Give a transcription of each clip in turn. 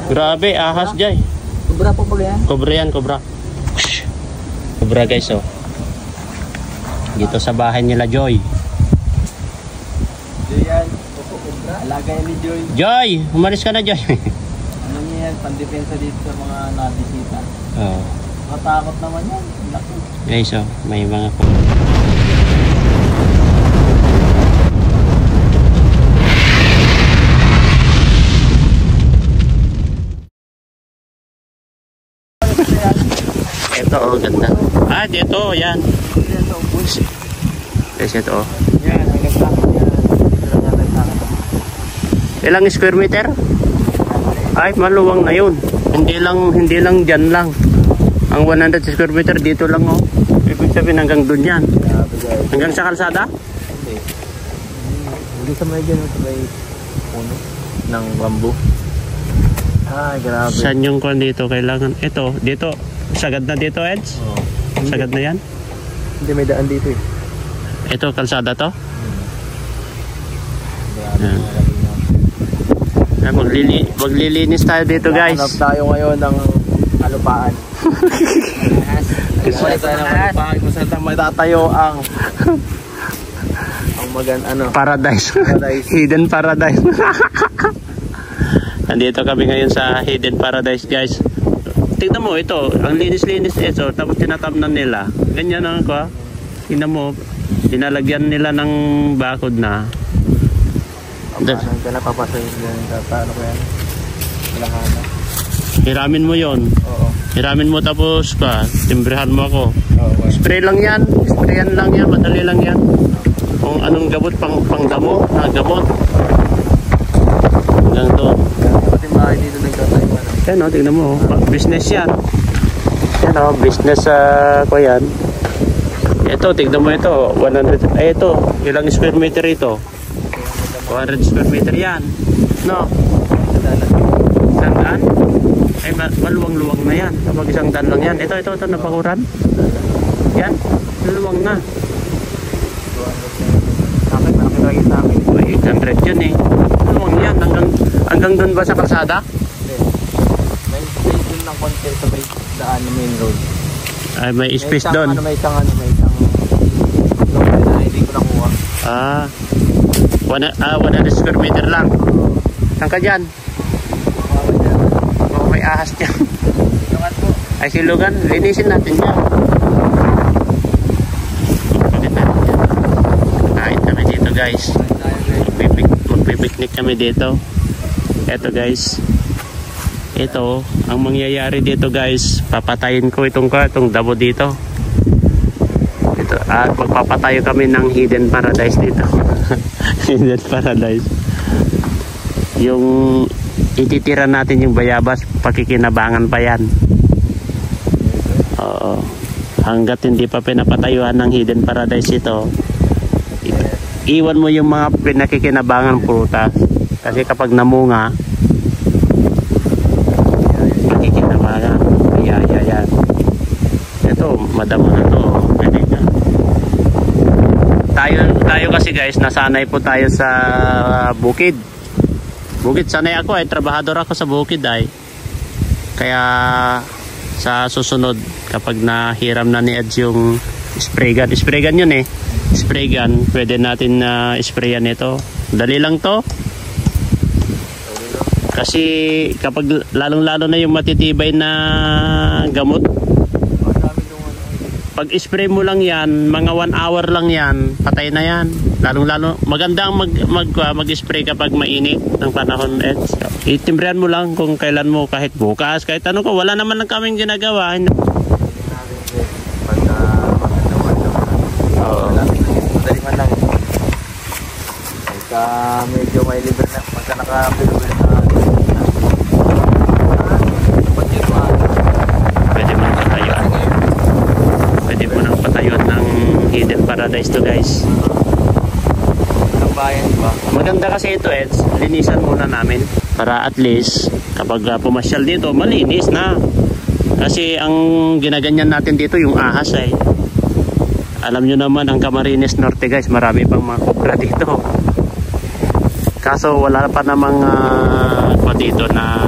Grabe, ahas Jay. Kubra po pala yan. Kobra yan, kobra. Kobra guys, oh. Dito sa bahay nila Joy. Joy yan. Kubra. Alaga yan ni Joy. Joy, umalis ka na Joy. Ano niya yan? Pandepensa dito sa mga nabisita. Oh. Matakot naman yan. Laki. Guys, oh, may mga ito, oh, ganda. Ah, dito, yan. Guys, ito, oh. Yan, ang nagtakot yan. Ilang square meter? Ay, maluwang na yun. Hindi lang dyan lang. Ang 100 square meter dito lang, oh. Ibig sabihin hanggang dun yan. Hanggang sa kalsada? Hindi sa may gano'n, sa may puno ng bamboo. Ay, grabe. Saan yung kwan dito? Kailangan, ito, dito. Sagad na dito, Eds? Oo. Sagad na yan? Hindi, may daan dito eh. Ito, kalsada to? Grabe. Ay, maglilinis tayo dito, guys. Hanap tayo ngayon ng alupaan. Hanap tayo ng alupaan kung saan matatayo ang Paradise. Paradise. Hidden Paradise. Nandito kami ngayon sa Hidden Paradise, guys. Tignan mo ito, ang linis-linis ito, tapos tinatamnan nila. Ganyan ang ko. Tignan mo, dinalagyan nila ng bakod na. Paano ka napapasayin yan? Paano ko yan? Malahana. Hiramin mo yon. Oo. Hiramin mo tapos pa, timbrehan mo ako. Oo. Spray lang yan. Sprayan lang yan, madali lang yan. Kung anong gamot, pangdamo, gamot. Hanggang to. Pati bahay dito nagtatayo. Yan o, tignan mo. Business yan. Yan o, business ko yan. Ito, tignan mo ito. 100, ay ito, ilang square meter ito? 100 square meter yan. No? Isang daan? Ay, maluwang-luwang na yan. Kapag isang daan lang yan. Ito, napakuran. Yan, maluwang na. Bakit malaki lagi sa akin? 800 yun eh. Maluwang yan. Hanggang doon ba sa kalsada? May space dun ng konti sa may daan na main road. Ay, may space doon. May isang na hindi ko nakuha. 100 square meter lang. Saan ka dyan? Oh, may ahas dyan. Silungan po. Ay, silungan. Linisin natin yan. Kain kami dito, guys. Magpipiknik kami dito. Eto, guys. Ito, ang mangyayari dito, guys, papatayin ko itong damo dito. Ito, at magpapatayo kami ng Hidden Paradise dito. Hidden Paradise. Yung ititira natin yung bayabas, pakikinabangan pa yan. Oo. Hanggat hindi pa pinapatayuan ng Hidden Paradise ito, iwan mo yung mga pinakikinabangan prutas. Kasi kapag namunga, pakikinabangan. Yan. Ito, madamo na to. Pwede ka. Tayo kasi guys, nasanay po tayo sa bukid. Sanay ako trabahador ako sa bukid ay. Kaya sa susunod kapag nahiram na ni Eds yung spray gun yun eh. Spray gun, pwede natin sprayan ito. Dali lang to. Kasi kapag lalong-lalo na yung matitibay na gamot, pag spray mo lang yan, mga 1 hour lang yan, patay na yan. Lalong-lalo, maganda ang mag-spray kapag mainit ng panahon. Itimbrihan mo lang kung kailan mo, kahit bukas, kahit ano ko, wala naman lang kaming ginagawa. Madali man lang. Pagka medyo may libre na, pagka naka-libre na, pwede mo nang patayuan ng Hidden Paradise to, guys. Ang bayan ba? Maganda kasi ito, Eds, linisan muna namin para at least kapag pumasyal dito, malinis na. Kasi ang ginaganyan natin dito yung ahas ay. Alam nyo naman ang Camarines Norte, guys, marami pang mga cobra dito. Kaso wala pa namang dito na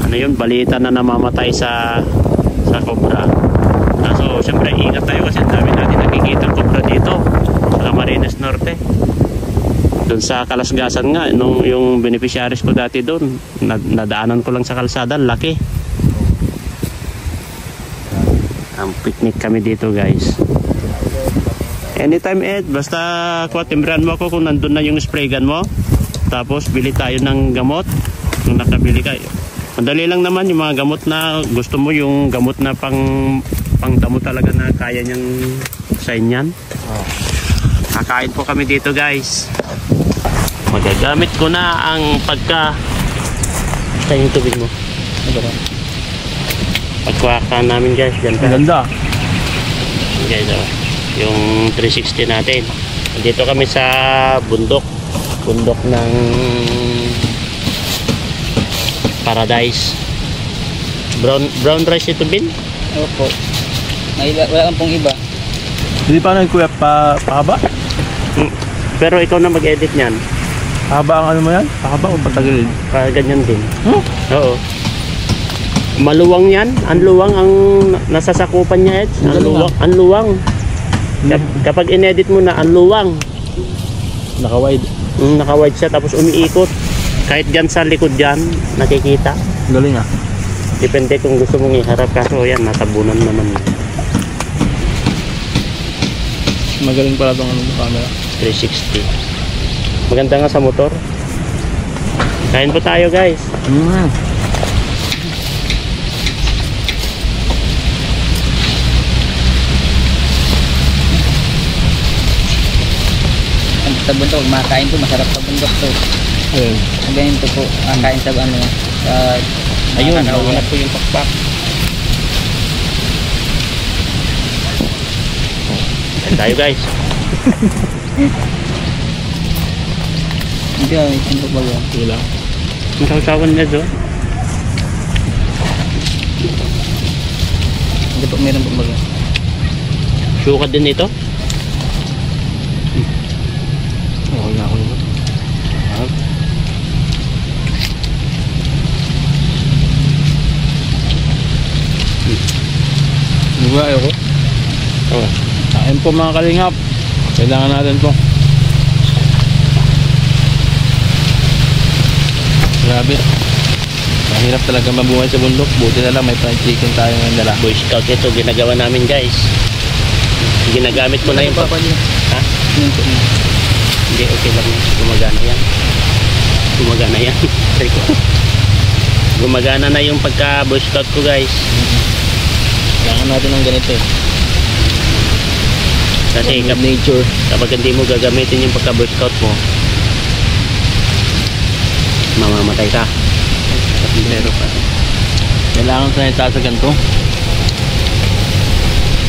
ano yun, balita na namamatay sa cobra. So syempre ingat tayo kasi dami natin nakikita cobra dito sa Camarines Norte. Doon sa Kalasgasan nga, nung yung beneficiaries ko dati doon, nadaanan ko lang sa kalsada, laki. Ang picnic kami dito guys. Anytime Ed, basta timbrahan mo ako kung nandun na yung spray gun mo. Tapos bili tayo ng gamot kung nakabili ka. Madali lang naman yung mga gamot na gusto mo, yung gamot na pangdamo talaga na kaya niyang sign yan. Kakain po kami dito guys. Magagamit ko na ang tayo yung tubig mo. Pagkuhakan namin guys, dyan ka. Ganda. Guys, yung 360 natin. Dito kami sa bundok ng Paradise. Brown rice ito, Bin? Opo. Wala kang pong iba. Hindi pa nagkuya pahaba? Pero ikaw na mag-edit niyan. Pahaba ang ano mo yan? Pahaba o patagilid? Ganyan din. Huh? Oo. Maluwang yan. Ang luwang ang nasasakupan niya, Ed. Ang luwang. Kapag inedit mo na, ang luwang. Naka-wide. Naka-wide siya tapos umiikot. Kahit dyan sa likod dyan, nakikita. Galing ah. Depende kung gusto mong iharap, kaso yan, natabunan naman. Magaling pala itong camera. 360. Maganda nga sa motor. Kain po tayo guys. Sa bundok, makain to, masarap sa bundok to. Ayun. Ganito po, kain sa ano, sa ayun, naunat po yung pakpak. Kain tayo guys. Hindi, hindi ba ba? Wala. Ang sausawan na doon. Hindi po, meron po baga. Suka din ito. Okay na ako naman. Diba, ayoko? Oo. Kain po mga kalingap. Kailangan natin po. Grabe. Mahirap talaga mabuhay sa bundok. Buti na lang may fried chicken tayo ng dala. Boy Scout ito, ginagawa namin guys. Ginagamit ko na yung ha? Hindi, okay lang yan. Gumagana yan. Gumagana yan. Gumagana na yung pagka Boy Scout ko guys. Kailangan natin ng ganito eh. Kasi nature. Kapag hindi mo gagamitin yung pagka Boy Scout mo, mamamatay ka. Pero pa. Kailangan sa itaas sa ganito.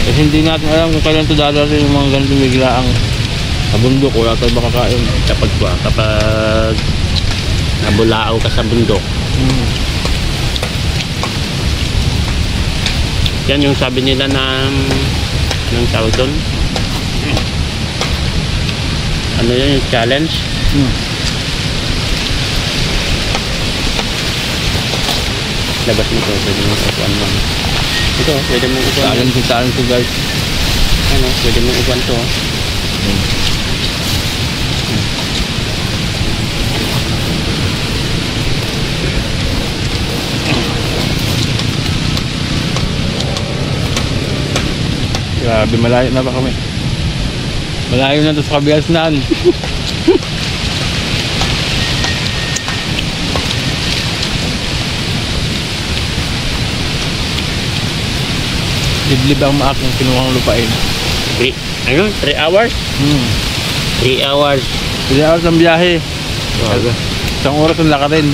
Kasi hindi natin alam kung kailan ito dadating yung mga ganito biglaang sa bundok. Wala tayo makakain. Kapag nabulao ka sa bundok. Yan yung sabi nila ng tawag doon. Ano yun yung challenge? Labas nito, pwede mo upuan mo. Ito, pwede mo upuan. Talent ko guys. Ano, pwede mo upuan to. Grabe, malayo na ba kami? Malayo na to sa Kabiasnan. Liblib ang maaking kinuhang lupain. 3 hours? 3 hours. 3 hours ang biyahe. Wow. Isang oras ang lakarin.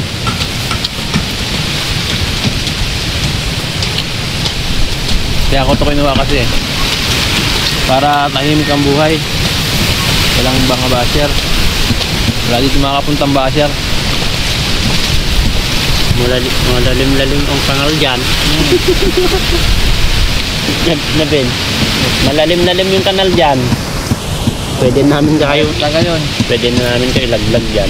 Kaya ako ito kinuha kasi para tahimik ang buhay. Walang banga basher. Wala dito makapuntang basher. Malalim-lalim ang kanal dyan. Ben, malalim-lalim yung kanal dyan. Pwede namin kayo. Pwede na namin kayo laglag dyan.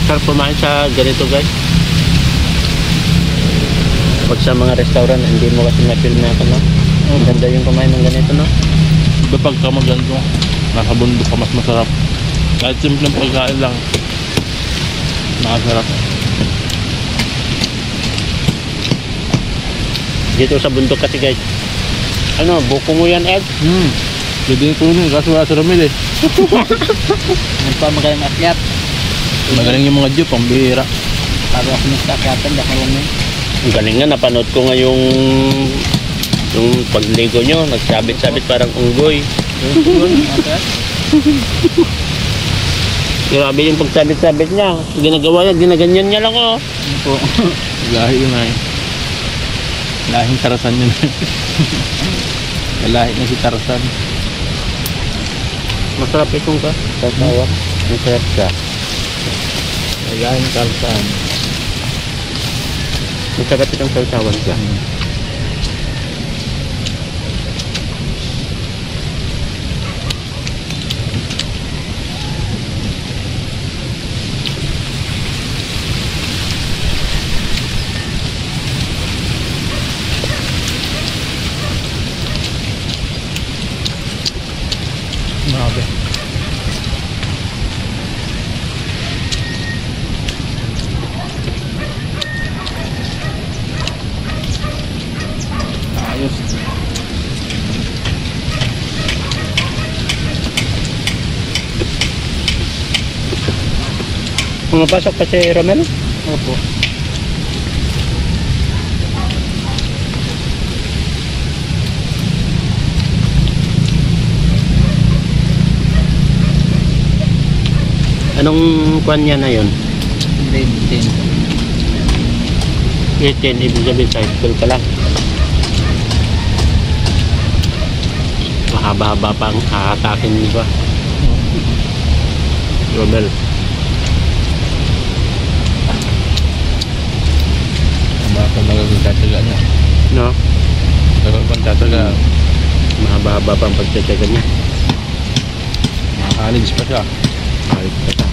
Sarap kumain sa ganito guys. Pag sa mga restaurant, hindi mo kasi ma-film na no? Ang ganda yung kumain ng ganito, no? Iba pagka maganto, nasa bundok ka mas masarap. Kahit simpleng pagkain lang, nakasarap. Dito sa bundok kasi guys. Ano, buko mo yan, Ed? Pwede yung kunin, kaso wala sa Ramil eh. Ano pa magaling akyat? Magaling yung mga Diyo, pambihira. Bago ako nung akyatan, dahil mo. Ang galing nga, napanood ko nga yung pagligo nyo, nagsabit-sabit parang unggoy. Grabe yung pagsabit-sabit niya. Ginagawa niya, ginaganyan niya lang oh. Ano po? Lahi yun ay. Lahing Tarzan yun. Lahi na si Tarzan. Masarap itong ka, tatawa. Masarap siya. Lahing Tarzan. Masarap itong sausawan siya. Grabe. Ayos. Pumapasok pa si Romel? Opo. Anong kwan niya na yun? Grade 10. Grade 10, ibig sabihin sa high school ka lang. Mahaba-haba pang aatakin niyo ba? Romel. Ang baka magagawin tataga niya. No? Tagal pang tataga. Mahaba-haba pang pagtsatsagan niya. Makakaligs pa siya. Ayos pa siya.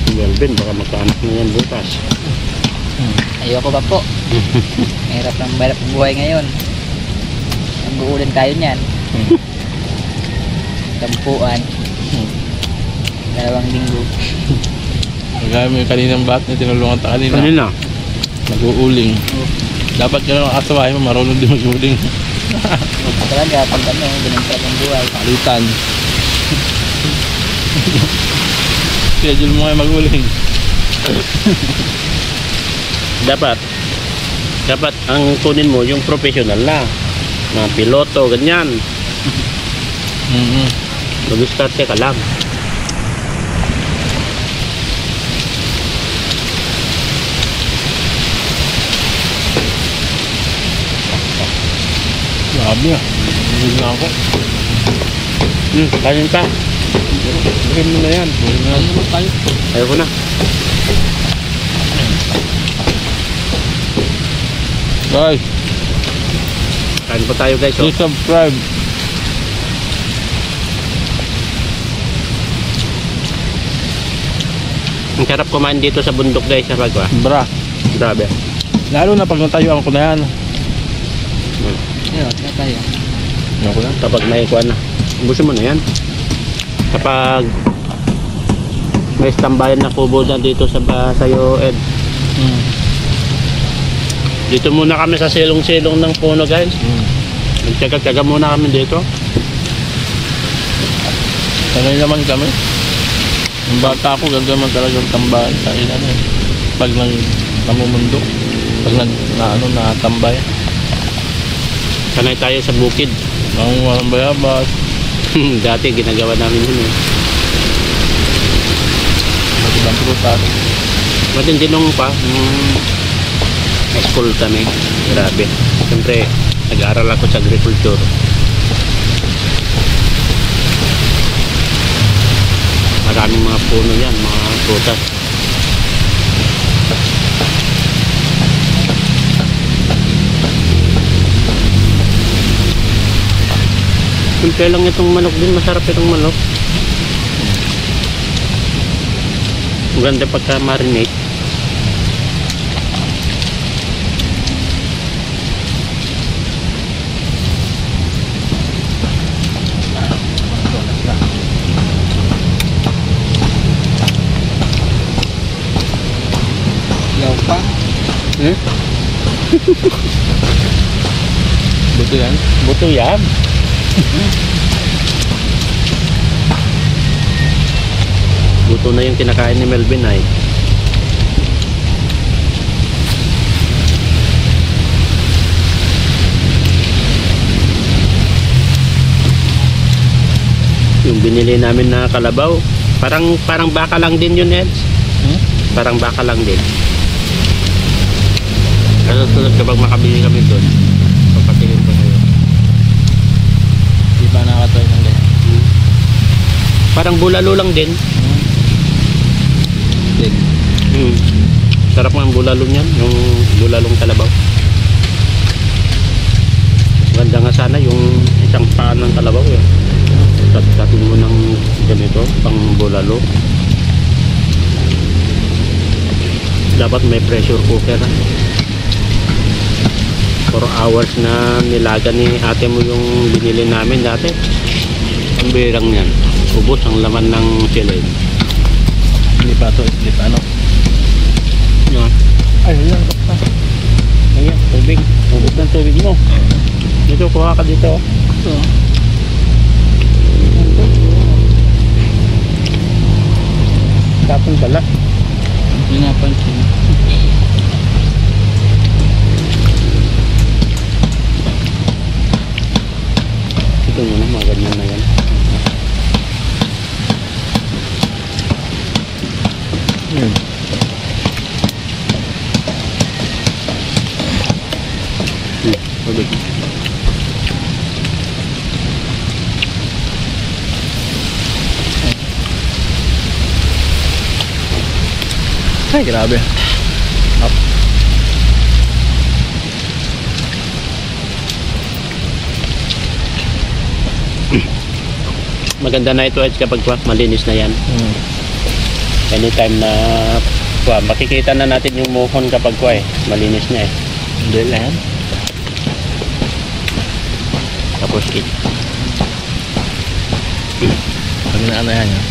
Si Melvin, baka magkaanak na yan bukas. Ayoko pa po. Mahirap ng buhay ngayon. Nag-uulan tayo niyan. Tampuan. 2 linggo. Kagaya mo yung kaninang bat na tinulungan ta kanina. Kanina? Nag-uuling. Dapat ka lang asawahin mo, marunong din mag-uuling. Talaga, pag ano, ganun talaga ang buhay. Palitan. Schedule mo ngayon mag-uuling. Dapat ang kunin mo yung professional na. Mga piloto, ganyan. Mag-start ka lang. Grabe ah. Hindi na ako. Kanin ka. Bigyan mo na yan. Ayaw ko na. Guys, Kain pa tayo guys. Oh. please subscribe. Ang sarap kumain dito sa bundok guys sa Bagwa. Bra. Grabe. Lalo na pag natayuan ko na yan. Ayun, na tayo. Ayoko na. Kapag may kuwan na. Ubusin mo na yan. Kapag may tambayan na kubo na dito sa sayo Ed. Dito muna kami sa silong-silong ng puno guys. Nagtsaga-tsaga muna kami dito. Sanay naman kami. Yung bata ko, gagawin talagang tambahan sa ilan eh. Pag namumundok. Pag natambay. Sanay tayo sa bukid. Ang walang bayabas. Dati ginagawa namin yun eh. Magibang prutas. Matindi nung pa. School kami. Grabe. Siyempre, nag-aaral ako sa agriculture. Maraming mga puno yan, mga prutas. Simple lang itong manok din, masarap itong manok. Maganda pagka marinate. Yaw pa. Buto yan. Buto yan. Buto na yung kinakain ni Melvin ay. Yung binili namin na kalabaw, parang baka lang din yun, Eds. Parang baka lang din. Kasi sunod kapag makabili kami doon, papatingin ko sa'yo. Di ba nakatoy ng ganyan? Parang bulalo lang din. Dig. Sarap nga ang bulalo niyan, yung bulalong kalabaw. Ganda nga sana yung isang paan ng kalabaw eh. Tat-tatin mo ng ganito, pang bulalo. Dapat may pressure cooker. 4 hours na nilaga ni ate mo yung binili namin dati. Ang birang yan. Ubos ang laman ng silid. Hindi pa ito, slip ano? No. Ay, yan. Ayan, tubig. Ubos ng tubig mo. Dito, kuha ka dito. Ito. Tapon pala. Hindi napansin. Ito mo na, mga ganyan na yan. Yan. Tubig. Ay, grabe. Up. Maganda na ito Eds kapag malinis na yan. Anytime na makikita na natin yung muhon kapag malinis na eh. Hindi lang. Tapos Pag inaanayan niya.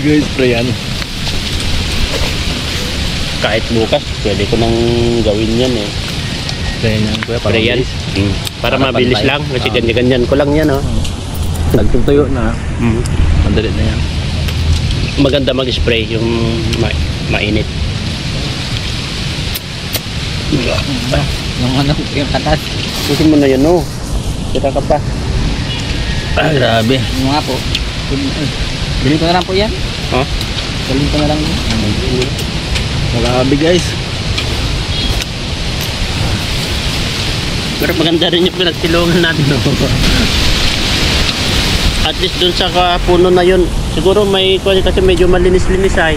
Guys, spray yan. kahit bukas pwede ko nang gawin yan eh. Spray yan kuya, para Spray yan. mabilis. Para Para mabilis pantay. lang kasi ganyan-ganyan ko lang yan oh. Nagtutuyo na. Madali na yan. Maganda mag-spray yung mainit. Yung ano, yung katas. Pusin mo na yun oh. Kita ka pa. Ah, grabe. Yung nga po. Bilhin ko na lang po yan. Ha? Bilhin ko na lang. Grabe guys. Pero maganda rin yung pinagtilungan natin. At least dun sa puno na yun, siguro may kasi medyo malinis-linis ay.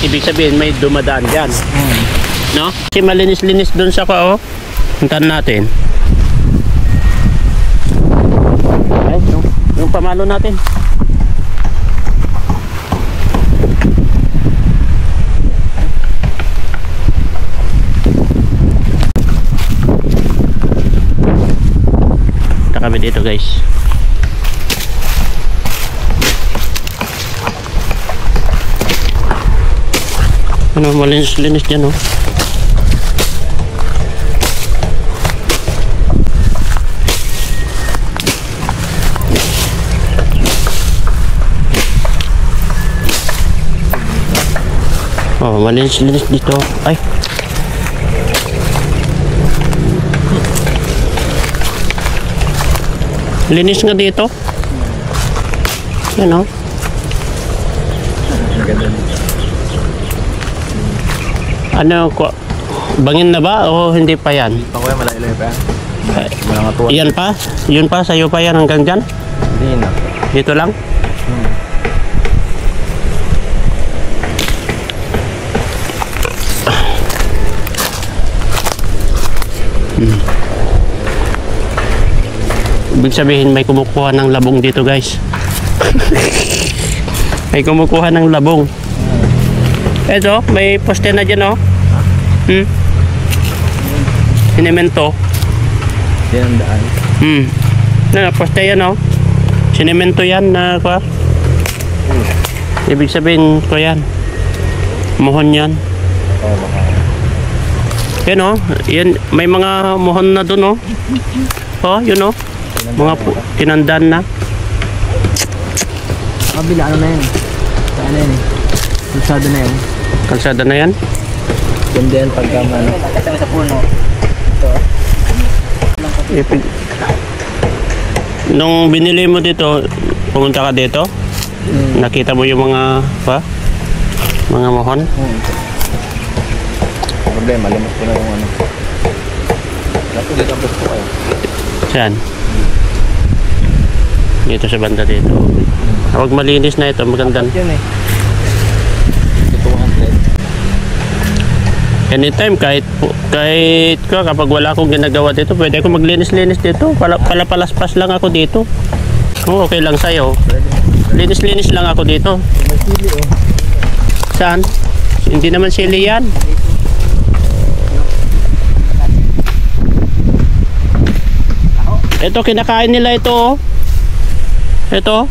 Ibig sabihin may dumadaan dyan. No? Kasi malinis-linis dun sa puntahan natin. Ay, yung pamalo natin. Kami dito guys. Ano, malinis-linis dyan oh. Oh, malinis-linis dito. Ay. Linis nga dito. Yan o. Ano ko? Bangin na ba o hindi pa yan? Pang kuya, malayo-layo pa yan. Mga nga tuwan. Yan pa? Yun pa? Sa'yo pa yan hanggang dyan? Hindi na. Dito lang? Ibig sabihin may kumukuha ng labong dito guys. May kumukuha ng labong. Eto, may poste na dyan, oh. Sinemento. Yan ang daan. Poste yan, oh. Sinemento yan na kwa. Ibig sabihin ko yan. Mohon yan. Oo, baka. Yan, oh. Yan, may mga mohon na dun, oh. Oh, yun, oh. Mga tinandaan na. Kabila, ano na yan? Saan na yan eh? Kalsada na yan. Kalsada na yan. Ganda yan pagka ano. Kasama sa puno. Ito. Nung binili mo dito, pumunta ka dito? Nakita mo yung mga mga mohon? Problema, limot ko na yung ano. Dapat dito ang gusto kayo. Saan? Dito sa banda dito. Huwag malinis na ito, maganda. Yun eh. Anytime, kahit ko, kapag wala akong ginagawa dito, pwede ako maglinis-linis dito. Palapalaspas lang ako dito. Oh, okay lang sa'yo. Linis-linis lang ako dito. May sili oh. Saan? Hindi naman sili yan. Ito, kinakain nila ito, oh. Ito.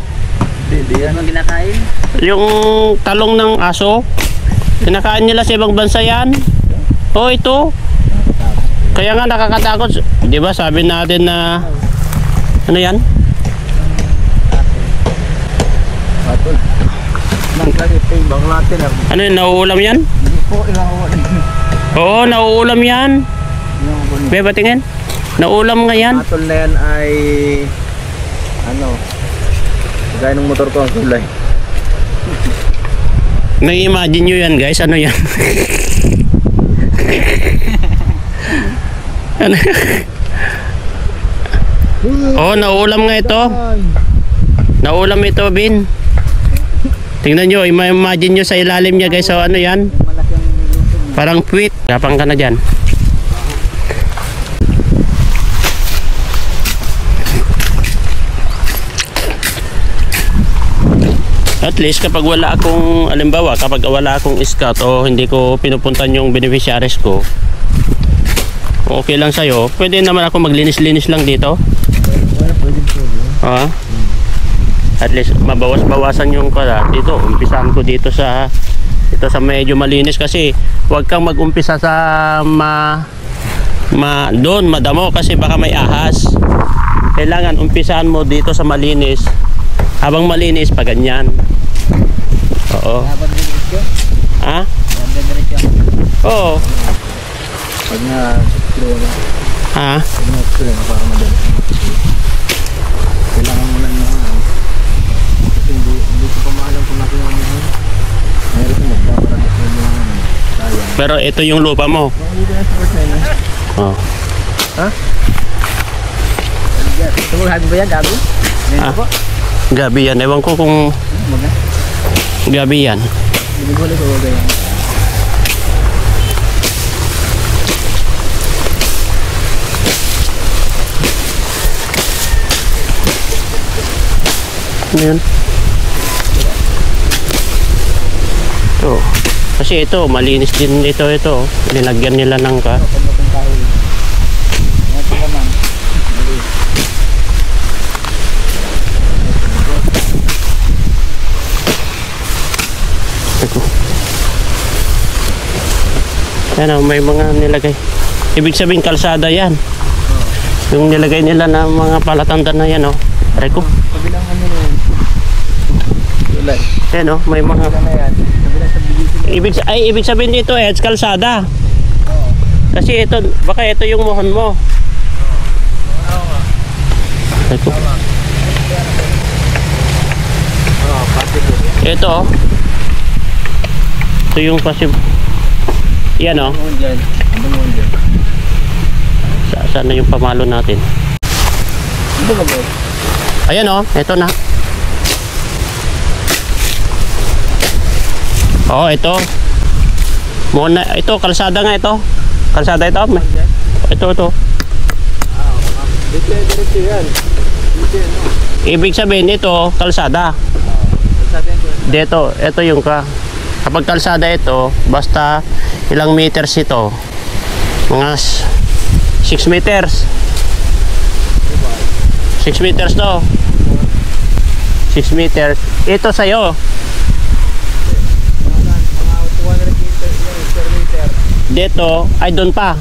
Hindi yan ang kinakain. Yung talong ng aso. Kinakain nila sa ibang bansa yan. Oh, ito. Kaya nga nakakatakot. Di ba sabi natin na ano yan? Atol. Nagkali timbang natin. Ano yun? Nauulam yan? Hindi po, ilang Oo, nauulam yan. Beba, tingin. Nauulam nga yan. Atol na yan ay ano, gaya ng motor ko ang kulay. Nai-imagine nyo yan, guys. Ano yan? Ano? Oh, nauulam nga ito. Nauulam ito, Bin. Tingnan nyo, imagine nyo sa ilalim niya, guys. So, ano yan? Parang puwit. Kapang ka na dyan. At least kapag wala akong, alimbawa, kapag wala akong scout o hindi ko pinupuntan yung beneficiaries ko, okay lang sa'yo, pwede naman ako maglinis-linis lang dito. At least mabawas-bawasan yung dito. Umpisahan ko dito sa medyo malinis, kasi huwag kang mag-umpisa sa doon madamo, kasi baka may ahas. Kailangan umpisahan mo dito sa malinis. Habang malinis pa ganyan. Oo. Ha? Oo. Pag na Ha? pag na para madali. Kailangan mo na kasi hindi ko pa maalam kung natin yung ano. Meron ko magpaparadis na yung sayang. Pero ito yung lupa mo. Hindi na sa first na. Oh. Ha? Tumulad ba yan, Gabi? Ah. Gabi yan. Ewan ko kung gabi yan. Binigulay ko ba yan? Ano yun? Ito. Kasi ito, malinis din ito. Nilagyan nila ng Yan, may mga nilagay. Ibig sabihin kalsada yan. Yung nilagay nila na mga palatanda na yan, oh. Aray ko. Kabilang ano na yan. Tulad. Yan, oh, may mga Kabilang na yan. Kabilang sa bigisin. ibig sabihin nito kalsada. Kasi ito, baka ito yung mohon mo. Aray ko. Ito, oh. Ito yung pasib. Yan, oh. Saan na yung pamalo natin? Ayan, oh. Ito na. Oh, ito. Muna, ito kalsada nga ito. Kalsada ito. Ito. Diretso yan. Ibig sabihin ito, kalsada. Dito, ito yung kapag kalsada ito, basta ilang meters ito? Mga 6 meters. 6 meters to. 6 meters. Ito sa'yo. Mga 200 meters per meter. Dito, ay doon pa.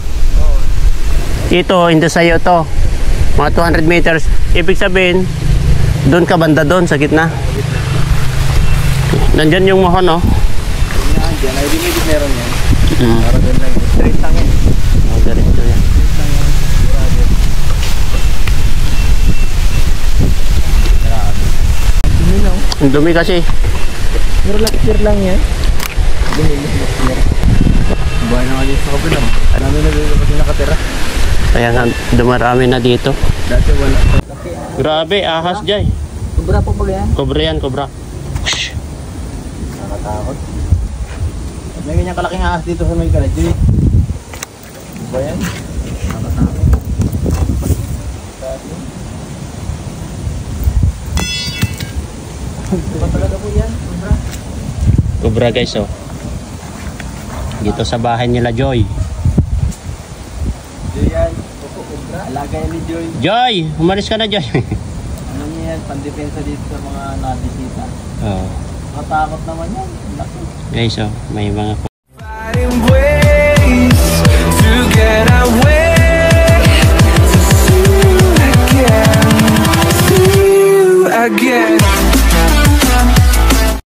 Ito, hindi sa'yo to. Mga 200 meters. Ibig sabihin, doon ka banda doon, sa gitna. Nandyan yung mohon, no? Yan, dyan. Ay, di meron yan. Mm. Para doon lang. Straight lang yan. Oh, diretso yan. Straight lang yan. Grabe. Dumi lang. Ang dumi kasi. Pero lakir lang yan. Dumi lang. Buhay na nga dito sa kapila. Namin na dito kasi nakatira. Kaya nga, dumarami na dito. Dati wala. Grabe, ahas Jay. Kubra po ba yan? Kobra yan, kobra. Nakatakot. May ganyang kalaking ahas dito sa may garage. Ba yan? Nakatakot. Ba talaga po yan? Kubra? Kobra guys, oh. Dito sa bahay nila Joy. Joy yan. Kubra. Alaga yan ni Joy. Joy! Umalis ka na, Joy. Ano niya yan? Pandepensa dito sa mga nabisita. Oh. Nakatakot naman yan. Laki. Guys, oh. May mga Fighting ways.